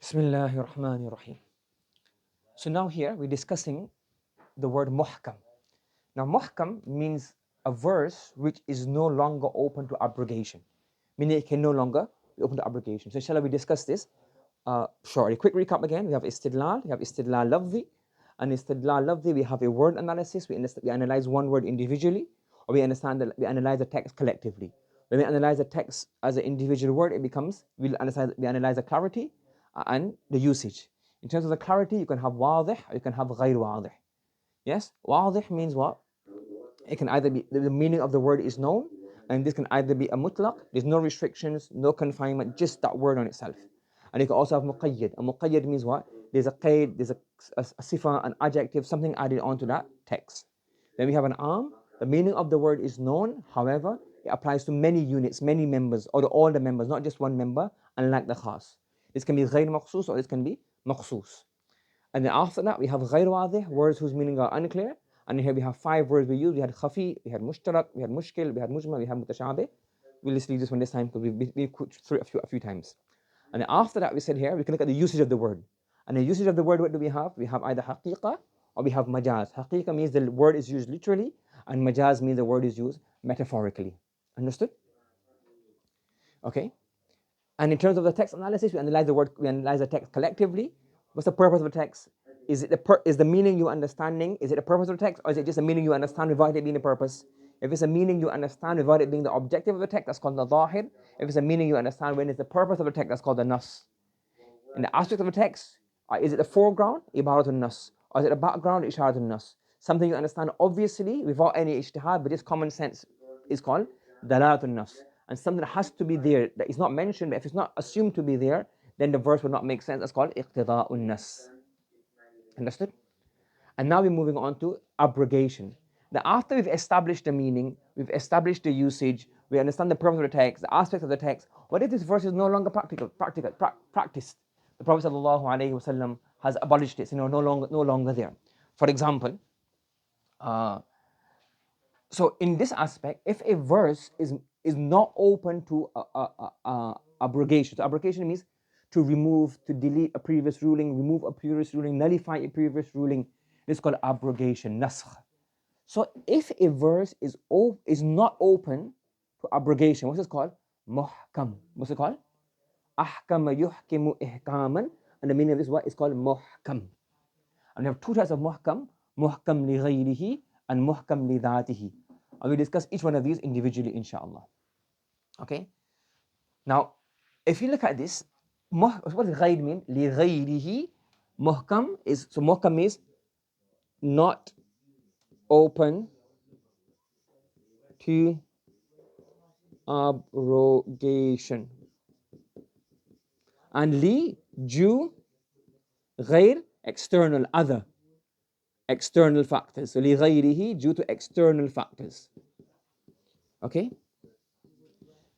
Bismillahir Rahmanir Rahim. So now here we're discussing the word muhkam. Now muhkam means a verse which is no longer open to abrogation, meaning it can no longer be open to abrogation. So inshallah we discuss this shortly. Quick recap again. We have istidlal lafzi, and istidlal lafzi we have a word analysis. We analyze one word individually, or we analyze the text collectively. When we analyze the text as an individual word, we analyze the clarity and the usage. In terms of the clarity, you can have wadih or you can have ghayr wadih. Yes, wadih means what? It can either be the meaning of the word is known, and this can either be a mutlaq, there's no restrictions, no confinement, just that word on itself. And you can also have muqayyad. And muqayyad means what? There's a qayd, there's a sifa, an adjective, something added onto that text. Then we have an am. The meaning of the word is known, however, it applies to many units, many members, or to all the members, not just one member, unlike the khas. This can be ghayr maqsoos or this can be maqsoos. And then after that, we have ghayr wadih, words whose meaning are unclear. And here we have 5 words we use. We had khafi, we had mushtarak, we had mushkil, we had mujmal, we had mutashabih. We'll just leave this one this time because we've through it a few times. And then after that, we said here, we can look at the usage of the word. And the usage of the word, what do we have? We have either haqiqa or we have majaz. Haqiqa means the word is used literally, and majaz means the word is used metaphorically. Understood? Okay. And in terms of the text analysis, we analyze the text collectively. What's the purpose of the text? Is the meaning you understanding? Is it the purpose of the text, or is it just a meaning you understand without it being the purpose? If it's a meaning you understand without it being the objective of the text, that's called the zahir. If it's a meaning you understand when it's the purpose of the text, that's called the nas. In the aspect of the text, is it the foreground, ibaratun nas, or is it the background, isharatun nas? Something you understand obviously without any ijtihad, but just common sense, is called dalalatun nas. And something that has to be there, that is not mentioned, but if it's not assumed to be there, then the verse would not make sense. That's called iqtida'un nas. Understood? And now we're moving on to abrogation. Now, after we've established the meaning, we've established the usage, we understand the purpose of the text, the aspects of the text. What if this verse is no longer practiced? The Prophet ﷺ has abolished it, no longer there. For example, so in this aspect, if a verse is not open to abrogation, so abrogation means to remove, to delete a previous ruling, remove a previous ruling, nullify a previous ruling. It's called abrogation, nasakh. So if a verse is not open to abrogation, what's it called? Muhkam. What's it called? Ahkama yuhkimu ihkaman. And the meaning of this word is called muhkam. And we have 2 types of muhkam li ghayrihi and muhkam li dhatihi. And we discuss each one of these individually, inshallah. Okay? Now, if you look at this, what does ghayr mean? Li ghayrihi. Muhkam means not open to abrogation. And li, due, ghayr, external, other, external factors. So li ghayrihi, due to external factors. Okay?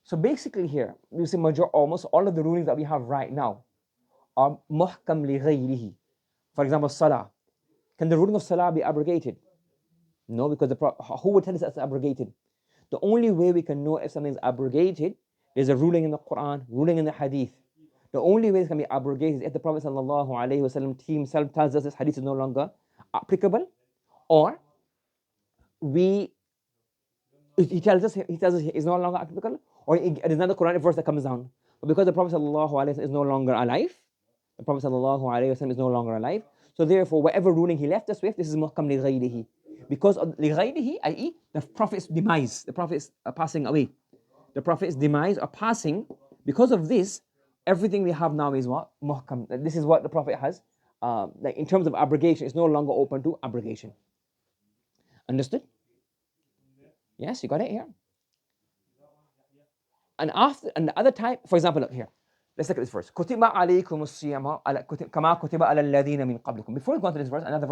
So basically here, you see almost all of the rulings that we have right now are muhkam li ghayrihi. For example, salah. Can the ruling of salah be abrogated? No, because who would tell us that's abrogated? The only way we can know if something is abrogated is a ruling in the Quran, ruling in the hadith. The only way it can be abrogated is if the Prophet ﷺ himself tells us this hadith is no longer applicable, or he tells us it's no longer applicable, or there's another Quranic verse that comes down. But because the Prophet ﷺ is no longer alive, so therefore whatever ruling he left us with, this is muhkam li ghayrihi. Because of li ghayrihi, i.e. the Prophet's demise, the Prophet's passing away, the Prophet's demise or passing, because of this, everything we have now is what? Muhkam. This is what the Prophet has. Like in terms of abrogation, it's no longer open to abrogation. Understood? Yes, you got it here. And the other type, for example, look here. Let's look at this verse. كُتِبَ عَلَيْكُمُ الصِّيَامُ كَمَا كُتِبَ عَلَى الَّذِينَ مِنْ قَبْلِكُم. Before we go on to this verse, another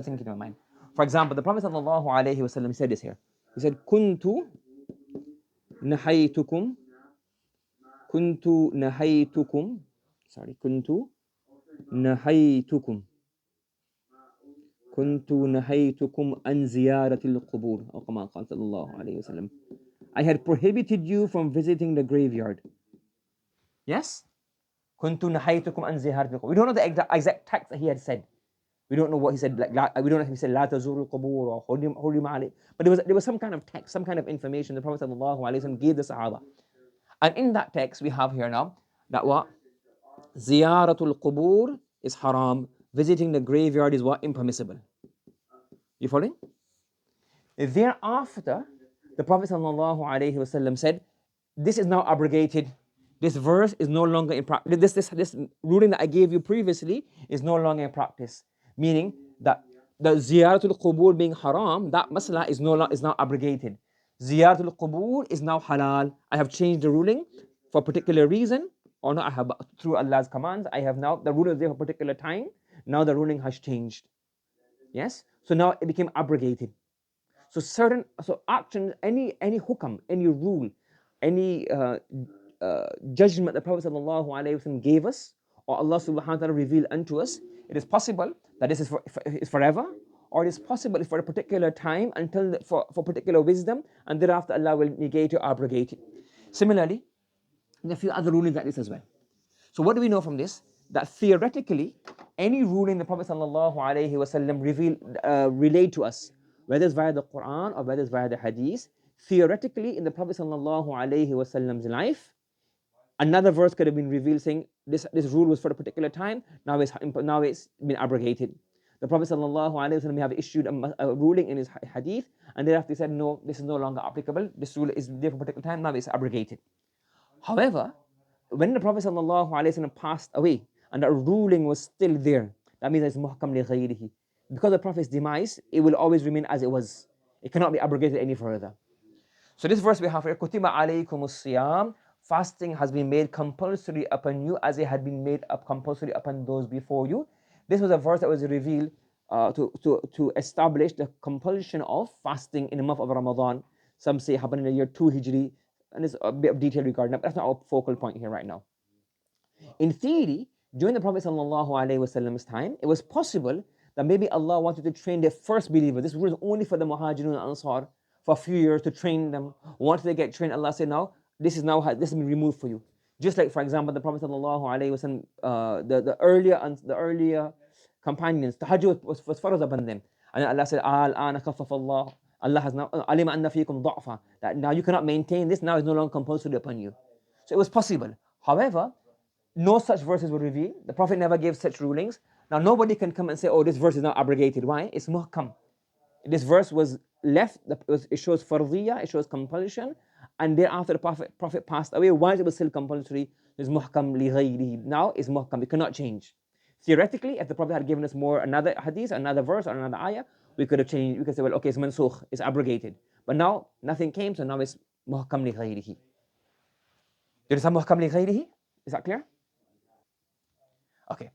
thing came to my mind. For example, the Prophet ﷺ said this here. He said, كُنْتُ نَحَيْتُكُمْ عن زيارة القبور أو كما قال صلى الله عليه وسلم. I had prohibited you from visiting the graveyard. Yes? Kuntu nahaytukum an ziyaratil qubur. We don't know the exact text that he had said. We don't know what he said. Like, we don't know if he said la tazuru qubur or hurima alayh. But there was some kind of text, some kind of information the Prophet sallallahu alaihi wasallam gave the Sahaba. And in that text we have here now that what? Ziyaratul qubur is haram. Visiting the graveyard is what? Impermissible. You following? Thereafter, the Prophet ﷺ said, this is now abrogated. This verse is no longer in practice. This ruling that I gave you previously is no longer in practice. Meaning that the ziyaratul qubur being haram, that masla is now abrogated. Ziyaratul qubur is now halal. I have changed the ruling for a particular reason, or not. I have, through Allah's commands, I have now, the ruling is there for a particular time. Now the ruling has changed. Yes? So now it became abrogated. So action, any hukam, any rule, any judgment the Prophet ﷺ gave us, or Allah subhanahu wa ta'ala revealed unto us, it is possible that this is forever, or it is possible for a particular time until for particular wisdom, and thereafter Allah will negate or abrogate it. Similarly, there are a few other rulings like this as well. So what do we know from this? That theoretically, any ruling the Prophet ﷺ relayed to us, whether it's via the Quran or whether it's via the Hadith, theoretically in the Prophet ﷺ's life, another verse could have been revealed saying this rule was for a particular time, now it's been abrogated. The Prophet ﷺ may have issued a ruling in his Hadith, and thereafter he said, no, this is no longer applicable, this rule is there for a particular time, now it's abrogated. However, when the Prophet ﷺ passed away and the ruling was still there, that means it's muhkam li ghayrihi. Because of the Prophet's demise, it will always remain as it was. It cannot be abrogated any further. So this verse we have here, Kutiba alaykumus siyam, fasting has been made compulsory upon you as it had been made up compulsory upon those before you. This was a verse that was revealed to establish the compulsion of fasting in the month of Ramadan. Some say it happened in the year 2 Hijri, and there's a bit of detail regarding that, but that's not our focal point here right now. In theory, during the Prophet ﷺ's time, it was possible that maybe Allah wanted to train the first believer. This rule is only for the Muhajirun and Ansar for a few years to train them. Once they get trained, Allah said, now this has been removed for you. Just like, for example, the Prophet ﷺ, the earlier companions, tahajjud was farz upon them. And Allah said, Al-ana khaffaf Allah. Allah has now, alima anna fiikum da'fa. That now you cannot maintain this, now it's no longer compulsory upon you. So it was possible. However, no such verses were revealed. The Prophet never gave such rulings. Now nobody can come and say, oh, this verse is now abrogated. Why? It's muhkam. This verse was left, it shows fardiyah, it shows compulsion, and thereafter the Prophet passed away. Once it was still compulsory, it's muhkam li ghayrihi. Now it's muhkam, it cannot change. Theoretically, if the Prophet had given us another hadith, another verse, or another ayah, we could have changed. We could say, well, okay, it's mansukh, it's abrogated. But now nothing came, so now it's muhkam li ghayrihi. There is a muhkam li ghayrihi? Is that clear? Okay.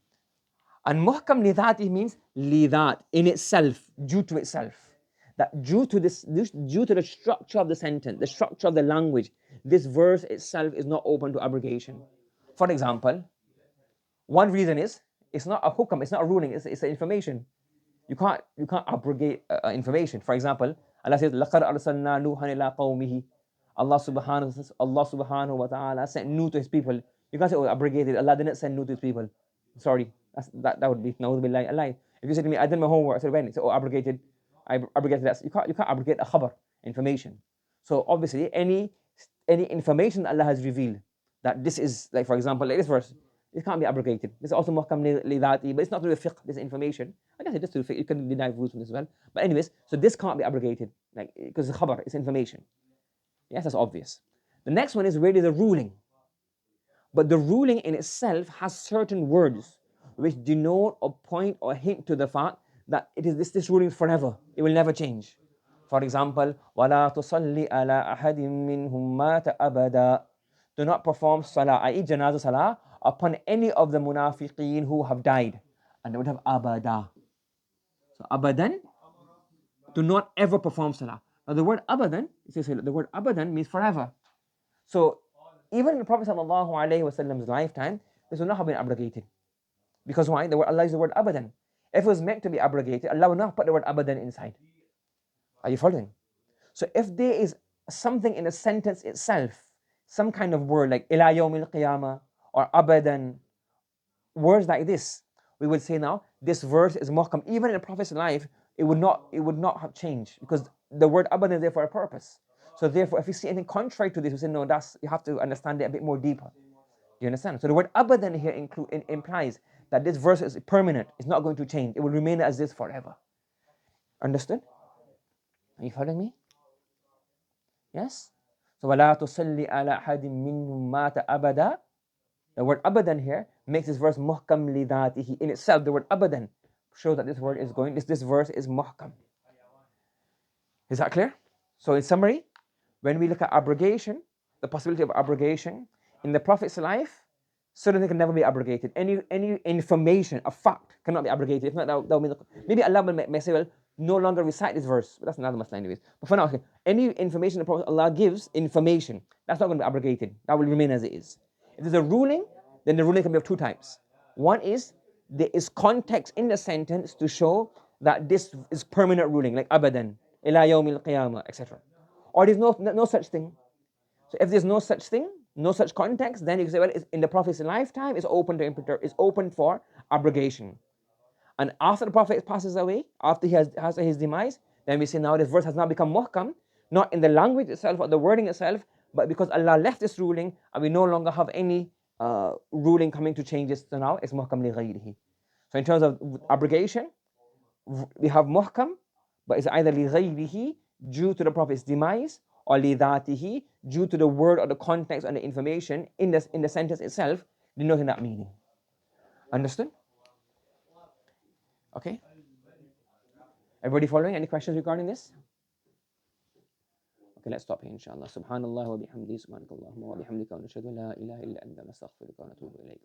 And muhkam li dhati means li dhat, in itself, due to itself. That due to the structure of the sentence, the structure of the language, this verse itself is not open to abrogation. For example, one reason is it's not a hukam, it's not a ruling, it's an information. You can't abrogate information. For example, Allah says, لَقَدْ أَرْسَلْنَا نُوحًا إِلَىٰ قَوْمِهِ. Allah subhanahu wa ta'ala sent Nuh to his people. You can't say, oh, abrogated. Allah didn't send Nuh to his people. Sorry, that would be a lie. If you say to me, I did my homework, I said, when? It's oh, abrogated. I abrogated that. You can't abrogate a khabar, information. So obviously, any information that Allah has revealed, that this is, like for example, like this verse, it can't be abrogated. This is also muhkam li dhati, but it's not to do with fiqh, this information. I guess it just to do with fiqh, you can deny rules from this as well. But anyways, so this can't be abrogated, like, because it's khabar, it's information. Yes, that's obvious. The next one is really the ruling. But the ruling in itself has certain words which denote or point or hint to the fact that it is this ruling is forever. It will never change. For example, وَلَا تُصَلِّ عَلَىٰ أَحَدٍ مِّنْهُمْ مَاتَ أَبَدًا. Do not perform salah, i.e. janazah salah, upon any of the munafiqeen who have died. And they would have abada. So abadan, do not ever perform salah. Now the word abadan, the word abadan means forever. So even in the Prophet ﷺ's lifetime, this would not have been abrogated. Because why? Allah used the word abadan. If it was meant to be abrogated, Allah would not put the word abadan inside. Are you following? So if there is something in a sentence itself, some kind of word like ila yawmil qiyamah or abadan words like this, we would say now this verse is muhkam. Even in the Prophet's life, it would not have changed, because the word abadan is there for a purpose. So therefore, if you see anything contrary to this, we say no, that's, you have to understand it a bit more deeper. Do you understand? So the word abadan here implies that this verse is permanent. It's not going to change. It will remain as this forever. Understood? Are you following me? Yes? So وَلَا تُصَلِّ عَلَى أَحَدٍ مِّنْهُمْ مَاتَ أَبَدًا. The word abadan here makes this verse muhkam lidatihi. In itself, the word abadan shows that this word is going, this verse is muhkam. Is that clear? So in summary, when we look at abrogation, the possibility of abrogation, in the Prophet's life, certain things can never be abrogated. Any information, a fact, cannot be abrogated. If not, that will mean, maybe Allah may say, well, no longer recite this verse. But that's another masala anyways. But for now, okay, any information the Prophet Allah gives, information, that's not going to be abrogated. That will remain as it is. If there's a ruling, then the ruling can be of two types. One is, there is context in the sentence to show that this is permanent ruling, like abadan, ila yawmil qiyamah, etc. Or there's no such thing. So if there's no such thing, no such context, then you can say, well, it's in the Prophet's lifetime, it's open to it's open for abrogation. And after the Prophet passes away, after he has his demise, then we say now this verse has now become muhkam, not in the language itself or the wording itself, but because Allah left this ruling and we no longer have any ruling coming to change this, so now it's muhkam li ghayrihi. So in terms of abrogation, we have muhkam, but it's either li ghayrihi, due to the Prophet's demise, or li dhatihi, due to the word or the context and the information in the sentence itself, denoting that meaning. Understood? Okay? Everybody following? Any questions regarding this? Okay, let's stop here, inshallah. Subhanallah wa bihamdihi, subhanakallahumma wa bihamdika, wa nashhadu an la ilaha illa anta, nastaghfiruka wa natubu ilayk.